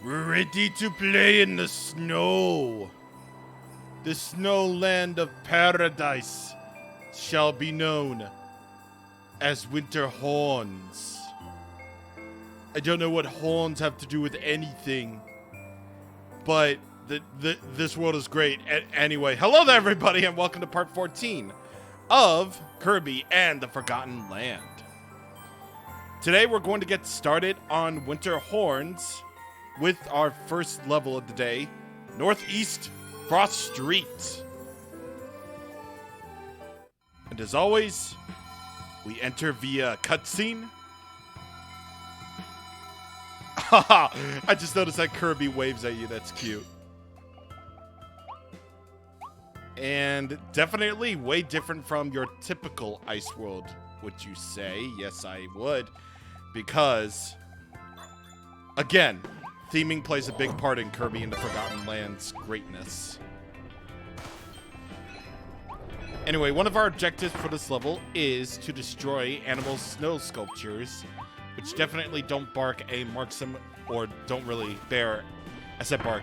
Ready to play in the snow. The snow land of paradise shall be known as winter horns. I don't know what horns have to do with anything, but this world is great. Anyway, hello there, everybody, and welcome to part 14 of Kirby and the Forgotten Land. Today, we're going to get started on Winter Horns with our first level of the day, Northeast Frost Street. And as always, we enter via cutscene. Haha, I just noticed that Kirby waves at you. That's cute. And definitely way different from your typical Ice World, would you say? Yes, I would. Because, again, theming plays a big part in Kirby and the Forgotten Land's greatness. Anyway, one of our objectives for this level is to destroy animal snow sculptures, which definitely don't bark a mark or don't really bear, I said bark,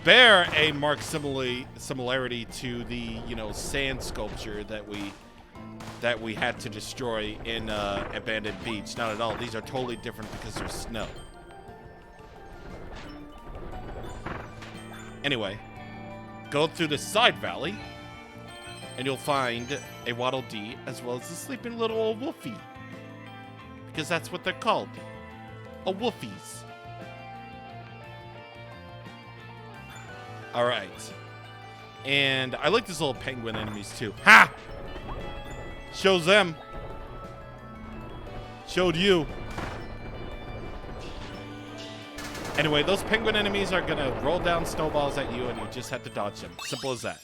bear a marked similarity to the, sand sculpture that we had to destroy in Abandoned Beach. Not at all. These are totally different because there's snow. Anyway, go through the side valley, and you'll find a Waddle Dee as well as a sleeping little old wolfie. Because that's what they're called. A wolfies. Alright. And I like these little penguin enemies too. Ha! Shows them. Showed you. Anyway, those penguin enemies are gonna roll down snowballs at you and you just have to dodge them. Simple as that.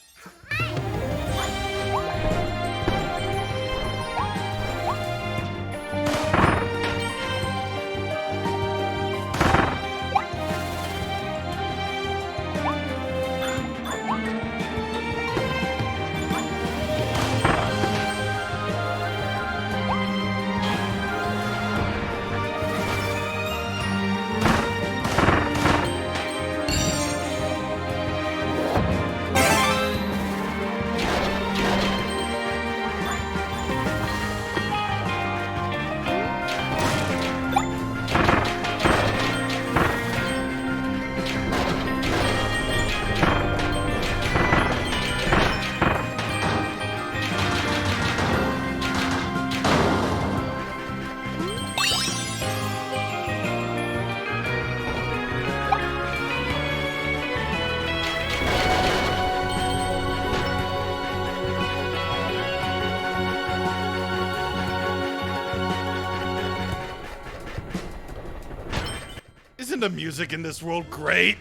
Isn't the music in this world great?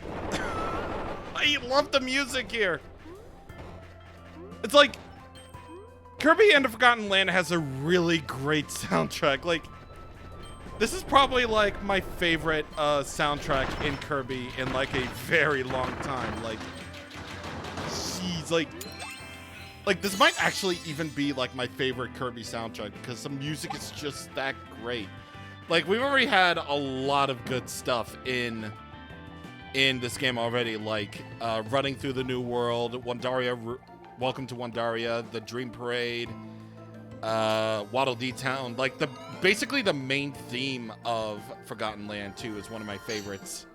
I love the music here. It's like Kirby and the Forgotten Land has a really great soundtrack. Like, this is probably like my favorite soundtrack in Kirby in like a very long time. Like, jeez, like this might actually even be like my favorite Kirby soundtrack because the music is just that great. Like, we've already had a lot of good stuff in this game already, like running through the new world, Wandaria, Welcome to Wandaria, the Dream Parade, Waddle Dee Town. Like, basically the main theme of Forgotten Land 2 is one of my favorites.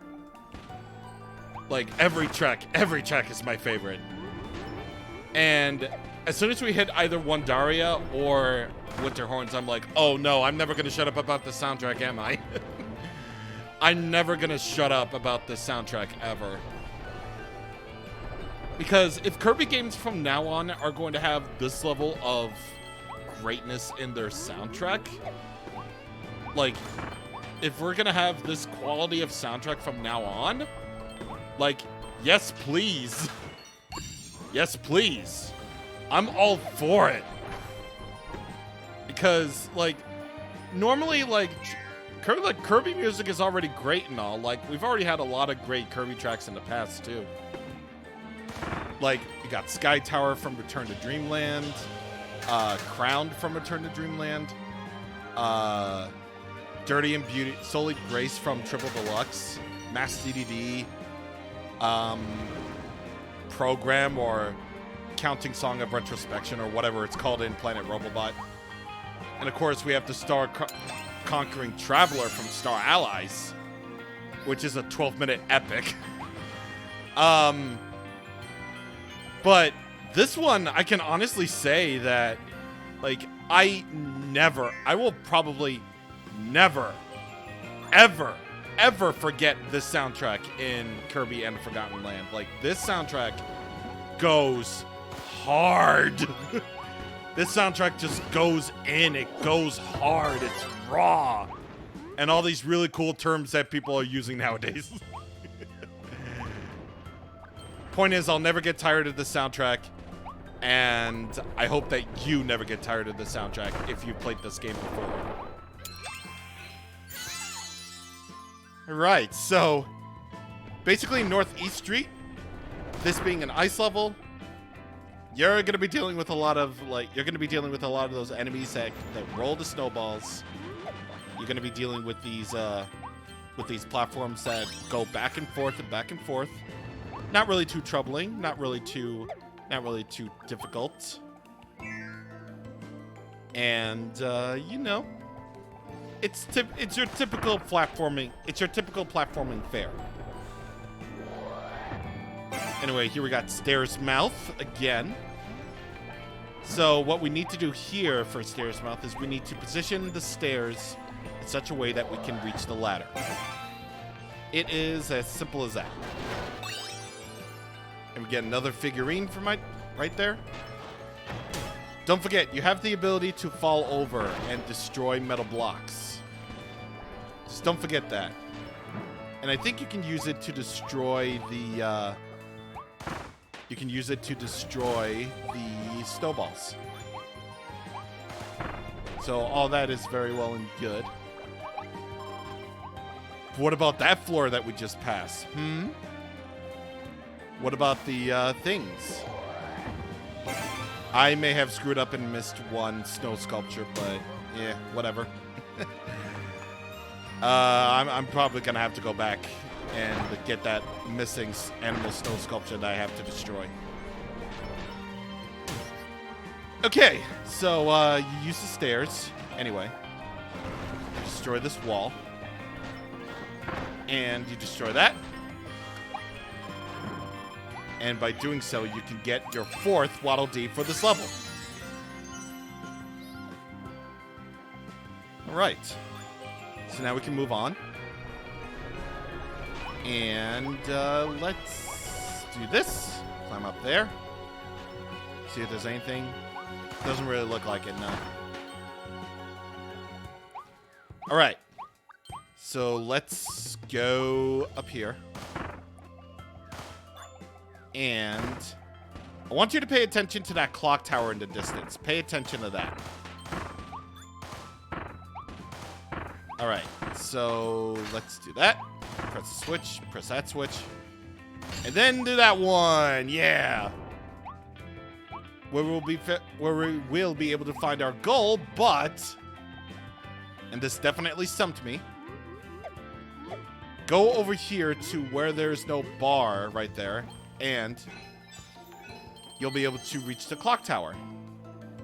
Like, every track is my favorite. And as soon as we hit either Wandaria or Winter Horns, I'm like, oh no, I'm never gonna shut up about the soundtrack, am I? I'm never gonna shut up about the soundtrack ever. Because if Kirby games from now on are going to have this level of greatness in their soundtrack, like, if we're gonna have this quality of soundtrack from now on, like, yes please. Yes please. I'm all for it. Because, like, normally, like Kirby music is already great and all. Like, we've already had a lot of great Kirby tracks in the past, too. Like, you got Sky Tower from Return to Dreamland, Crowned from Return to Dreamland, Dirty and Solely Grace from Triple Deluxe, Mass DDD program or Counting Song of Retrospection or whatever it's called in Planet Robobot. And of course, we have the Star Conquering Traveler from Star Allies, which is a 12-minute epic. But this one, I can honestly say that, like, I will probably never, ever forget this soundtrack in Kirby and the Forgotten Land. Like, this soundtrack goes hard. This soundtrack just goes in. It goes hard. It's raw. And all these really cool terms that people are using nowadays. Point is, I'll never get tired of the soundtrack. And I hope that you never get tired of the soundtrack if you've played this game before. Alright, so basically Northeast Street, this being an ice level, you're gonna be dealing with a lot of those enemies that roll the snowballs. You're gonna be dealing with these platforms that go back and forth and back and forth. Not really too troubling, not really too difficult. And you know, it's your typical platforming. It's your typical platforming fare. Anyway, here we got Stairs Mouth again. So what we need to do here for Stairs Mouth is we need to position the stairs in such a way that we can reach the ladder. It is as simple as that. And we get another figurine from right there. Don't forget, you have the ability to fall over and destroy metal blocks. Just don't forget that. And I think you can use it to destroy the snowballs. So all that is very well and good. What about that floor that we just passed? What about the things? I may have screwed up and missed one snow sculpture, but yeah, whatever. I'm probably gonna have to go back and get that missing animal snow sculpture that I have to destroy. Okay, so you use the stairs. Anyway, you destroy this wall. And you destroy that. And by doing so, you can get your 4th Waddle Dee for this level. Alright. So now we can move on. And let's do this. Climb up there. See if there's anything. Doesn't really look like it, no. Alright. So let's go up here. And I want you to pay attention to that clock tower in the distance. Pay attention to that. Alright, so let's do that. Press the switch, press that switch. And then do that one, yeah. Where we will be able to find our goal, but, and this definitely stumped me, go over here to where there's no bar right there, and you'll be able to reach the clock tower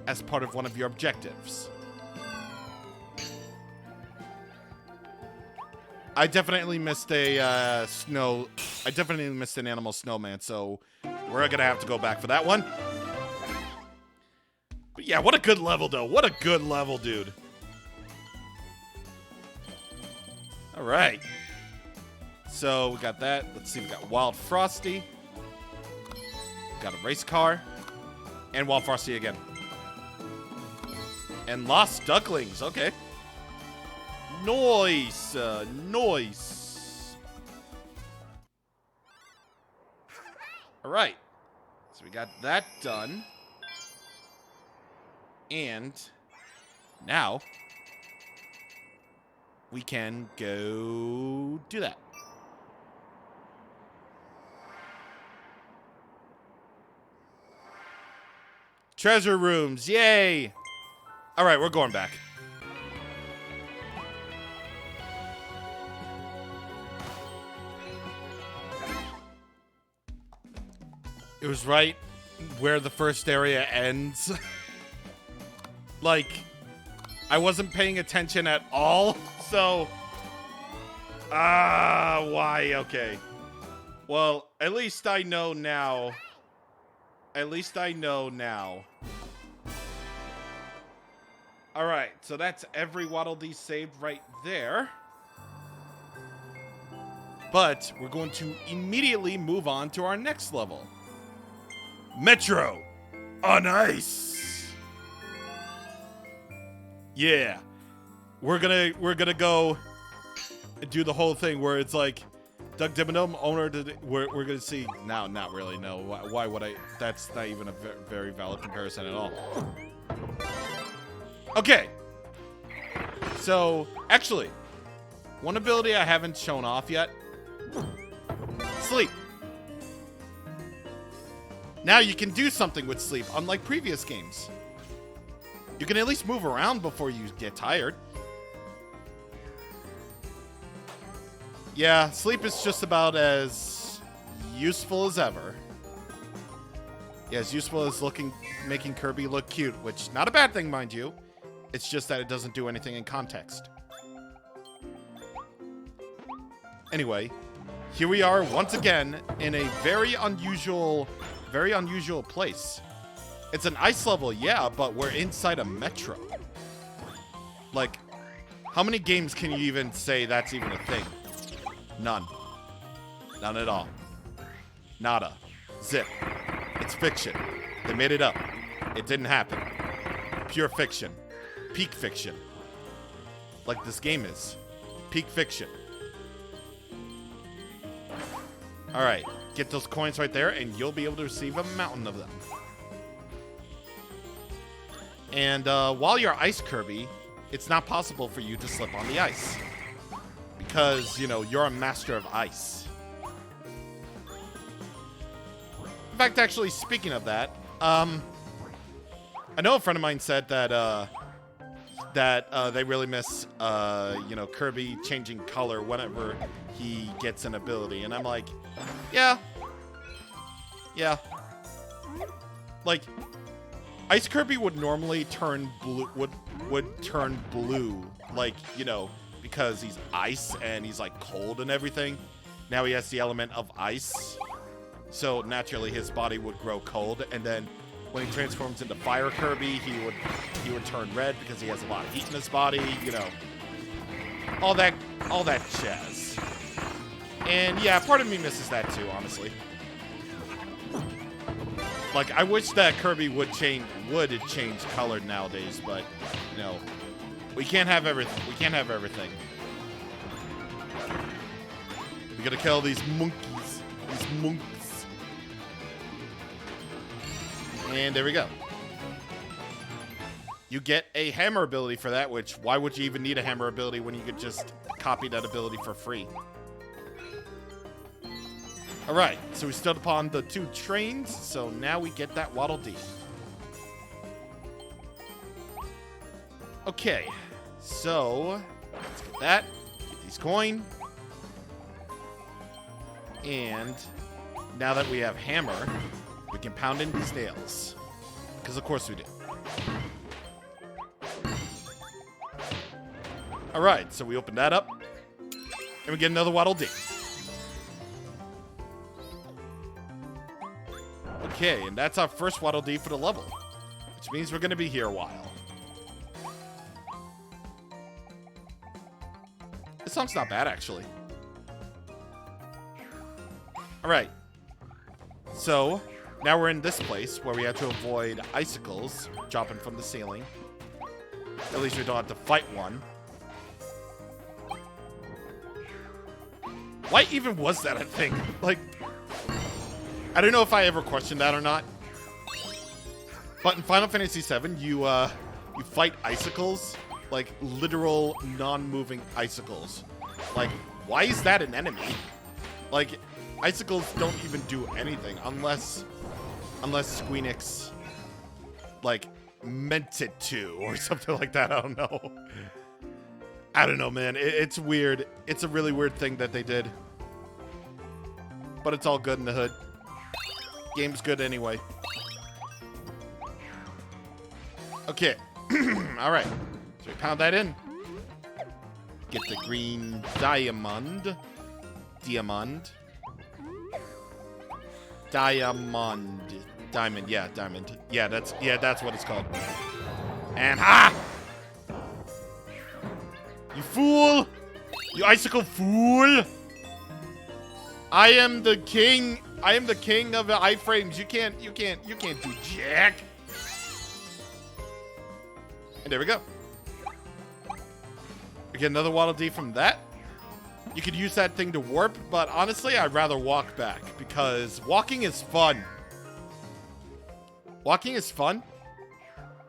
as part of one of your objectives. I definitely missed an animal snowman, so we're gonna have to go back for that one. But yeah, what a good level, though. What a good level, dude. All right. So we got that. Let's see, we got Wild Frosty. Got a race car. And Wild Frosty again. And Lost Ducklings. Okay. Nice. Nice. All right. So we got that done. And now we can go do that. Treasure rooms, yay! All right, we're going back. It was right where the first area ends. Like, I wasn't paying attention at all, so... why? Okay. Well, at least I know now. At least I know now. Alright, so that's every Waddle Dee saved right there. But we're going to immediately move on to our next level. Metro on Ice. Yeah. We're gonna go and do the whole thing where it's like Doug Dimmadome, owner to we're gonna see now. Not really, no. Why would I? That's not even a very valid comparison at all. Okay. So actually, one ability I haven't shown off yet. Sleep. Now you can do something with sleep, unlike previous games. You can at least move around before you get tired. Yeah, sleep is just about as useful as ever. Yeah, as useful as making Kirby look cute, which, not a bad thing, mind you. It's just that it doesn't do anything in context. Anyway, here we are once again in a very unusual place. It's an ice level, yeah, but we're inside a metro. Like, how many games can you even say that's even a thing? None. None at all. Nada. Zip. It's fiction. They made it up. It didn't happen. Pure fiction. Peak fiction. Like this game is. Peak fiction. Alright. Get those coins right there, and you'll be able to receive a mountain of them. And while you're Ice Kirby, it's not possible for you to slip on the ice. Because, you know, you're a master of ice. In fact, actually, speaking of that, I know a friend of mine said that they really miss, you know, Kirby changing color whenever he gets an ability. And I'm like, yeah. Yeah. Like, Ice Kirby would normally turn blue, would turn blue, like, you know, because he's ice and he's like cold and everything. Now he has the element of ice, so naturally his body would grow cold. And then when he transforms into Fire Kirby, he would turn red because he has a lot of heat in his body. You know, all that jazz. And yeah, part of me misses that too, honestly. Like, I wish that Kirby would change color nowadays, but you know, we can't have everything. We can't have everything. We gotta kill these monkeys. These monkeys. And there we go. You get a hammer ability for that, which, why would you even need a hammer ability when you could just copy that ability for free? Alright, so we stood upon the 2 trains, so now we get that Waddle Dee. Okay, so let's get that. Get these coin. And now that we have hammer, we can pound in these nails. Because of course we do. Alright, so we open that up. And we get another Waddle Dee. Okay, and that's our first Waddle Dee for the level. Which means we're going to be here a while. This song's not bad, actually. Alright. So, now we're in this place where we have to avoid icicles dropping from the ceiling. At least we don't have to fight one. Why even was that a thing? Like, I don't know if I ever questioned that or not. But in Final Fantasy VII, you fight icicles, like literal non-moving icicles. Like, why is that an enemy? Like, icicles don't even do anything unless Squeenix, like, meant it to or something like that. I don't know. I don't know, man. It's weird. It's a really weird thing that they did. But it's all good in the hood. Game's good anyway. Okay. Alright. So we pound that in. Get the green diamond. Diamond. Diamond, yeah, diamond. Yeah, that's what it's called. And ha! You fool! You icicle fool! I am the king of the iframes. You can't do jack. And there we go. We get another Waddle Dee from that. You could use that thing to warp, but honestly, I'd rather walk back because walking is fun. Walking is fun,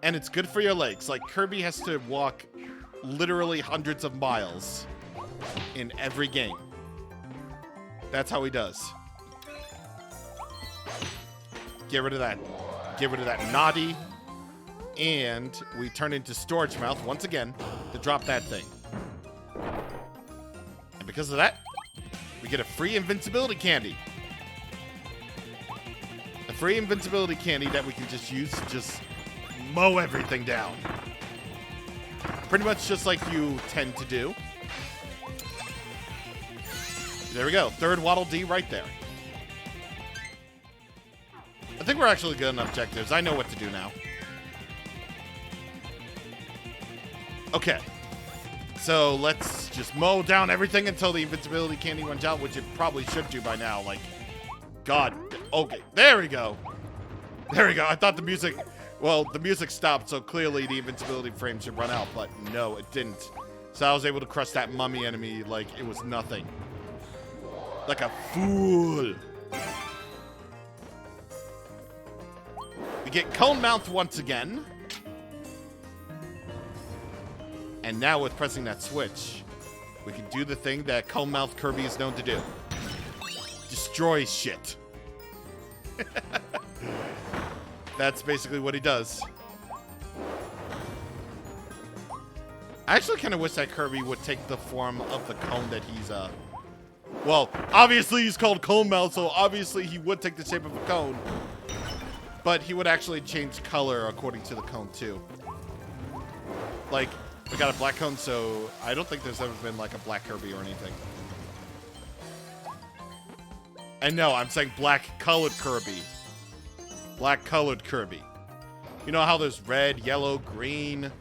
and it's good for your legs. Like, Kirby has to walk literally hundreds of miles in every game. That's how he does. Get rid of that. Get rid of that naughty. And we turn into Storage Mouth once again to drop that thing. And because of that, we get a free invincibility candy. A free invincibility candy that we can just use to just mow everything down. Pretty much just like you tend to do. There we go. Third Waddle Dee right there. I think we're actually good on objectives. I know what to do now. Okay. So let's just mow down everything until the invincibility candy runs out, which it probably should do by now. Like, God. Okay. There we go. There we go. I thought the music... Well, the music stopped, so clearly the invincibility frame should run out, but no, it didn't. So I was able to crush that mummy enemy like it was nothing. Like a fool. We get Cone Mouth once again. And now with pressing that switch, we can do the thing that Cone Mouth Kirby is known to do. Destroy shit. That's basically what he does. I actually kind of wish that Kirby would take the form of the cone that he's, well, obviously he's called Cone Mouth, so obviously he would take the shape of a cone. But he would actually change color according to the cone, too. Like, we got a black cone, so I don't think there's ever been, like, a black Kirby or anything. And no, I'm saying black-colored Kirby. Black-colored Kirby. You know how there's red, yellow, green,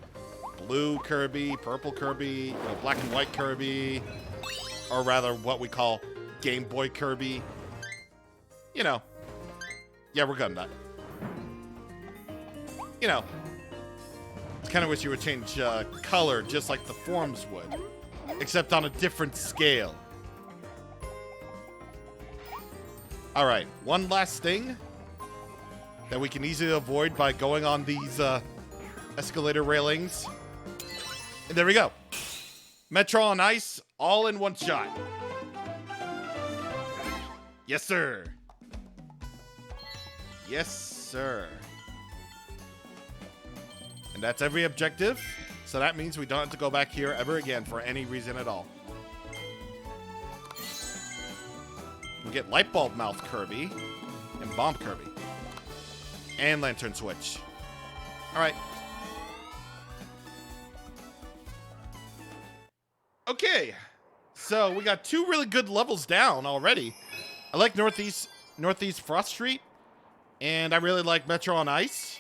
blue Kirby, purple Kirby, you know, black and white Kirby, or rather what we call Game Boy Kirby. You know. Yeah, we're good on that. You know. I kind of wish you would change color just like the forms would, except on a different scale. Alright, one last thing that we can easily avoid by going on these escalator railings. And there we go. Metro on Ice, all in one shot. Yes, sir. Yes, sir. And that's every objective. So that means we don't have to go back here ever again for any reason at all. We get Light Bulb Mouth Kirby and Bomb Kirby. And Lantern Switch. Alright. Okay. So we got 2 really good levels down already. I like Northeast Frost Street. And I really like Metro on Ice.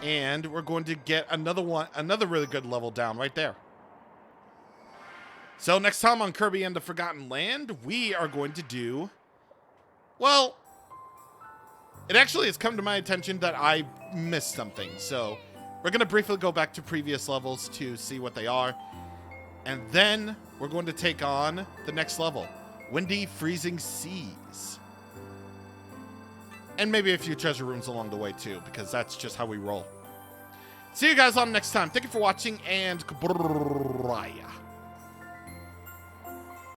And we're going to get another really good level down right there. So next time on Kirby and the Forgotten Land, we are going to do... Well... It actually has come to my attention that I missed something, so we're going to briefly go back to previous levels to see what they are. And then we're going to take on the next level, Windy Freezing Seas. And maybe a few treasure rooms along the way too, because that's just how we roll. See you guys on next time. Thank you for watching, and goodbye.